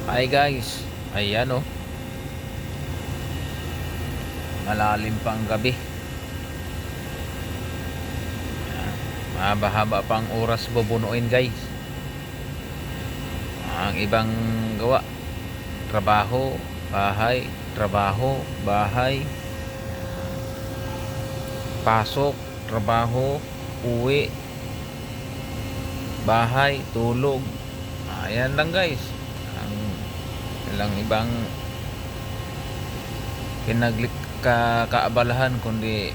Hi guys, ayan oh, malalim pang gabi. Mahaba-haba pang oras bubunuin guys. Ang ibang gawa, trabaho, bahay, trabaho, bahay, pasok, trabaho, uwi, bahay, tulog. Ayan lang guys. Ang ilang ibang kaabalahan kundi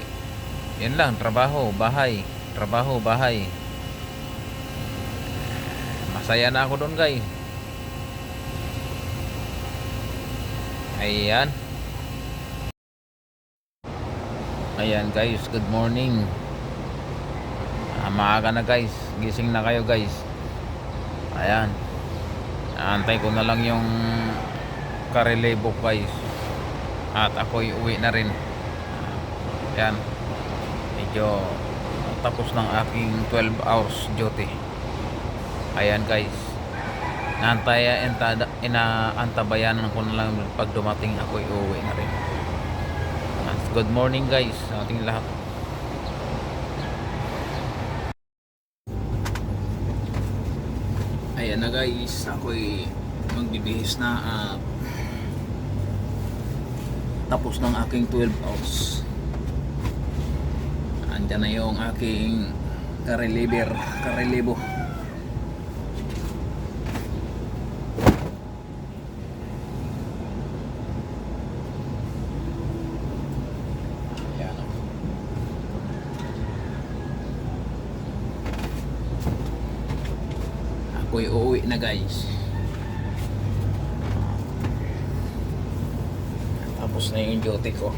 yan lang, trabaho, bahay. Masaya na ako doon guys. Ayan. Ayan guys, good morning. Maaga na guys. Gising na kayo guys. Ayan. Antay ko na lang yung karelebo guys. At ako'y uwi na rin. Ayan. Medyo tapos ng aking 12 hours duty. Ayan guys. Inaantabayanan ko na lang pag dumating ako'y uwi na rin. Good morning guys sa ating lahat. Ayan na guys, ako'y magbibihis na at tapos ng aking 12 hours. Andyan na yung aking karelebo. Ako'y uuwi na guys. Tapos na yung duty ko.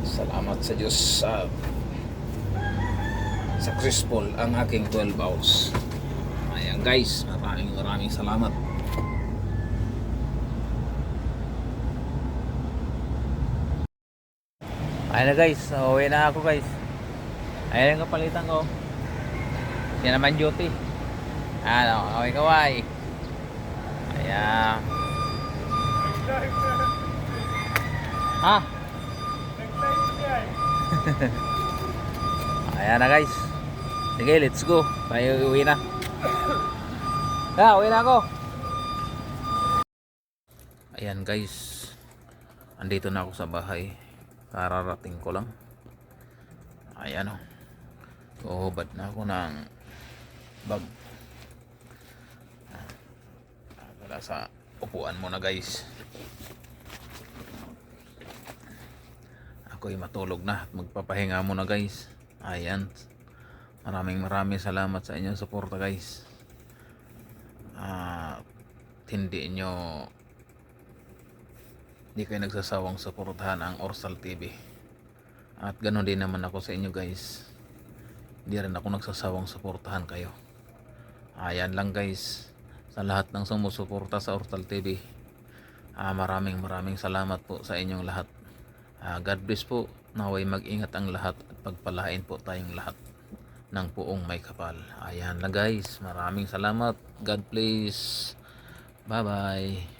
Salamat sa Diyos sa successful ang aking 12 hours. Ayan guys, maraming salamat. Ayan na guys, uuwi na ako guys. Ayan ang kapalitan ko. Yan naman duty. Ano, kaway. Ayan. Ha? Ayan na guys. Sige, let's go. Tayo uwi na. Uwi na ako. Ayan guys. Andito na ako sa bahay. Kararating ko lang. Ayan o. Uhubad na ako ng bag. Wala sa upuan muna guys. Ako'y matulog na at magpapahinga muna guys. Ayan. Maraming salamat sa inyong suporta guys. Hindi kayo nagsasawang suportahan ang Orsal TV. At ganoon din naman ako sa inyo guys. Hindi rin ako nagsasawang suportahan kayo. Ayan lang guys. Sa lahat ng sumusuporta sa Orsal TV, maraming salamat po sa inyong lahat. God bless po. Naway mag-ingat ang lahat at pagpalain po tayong lahat ng puong may kapal. Ayan lang guys. Maraming salamat. God bless. Bye bye.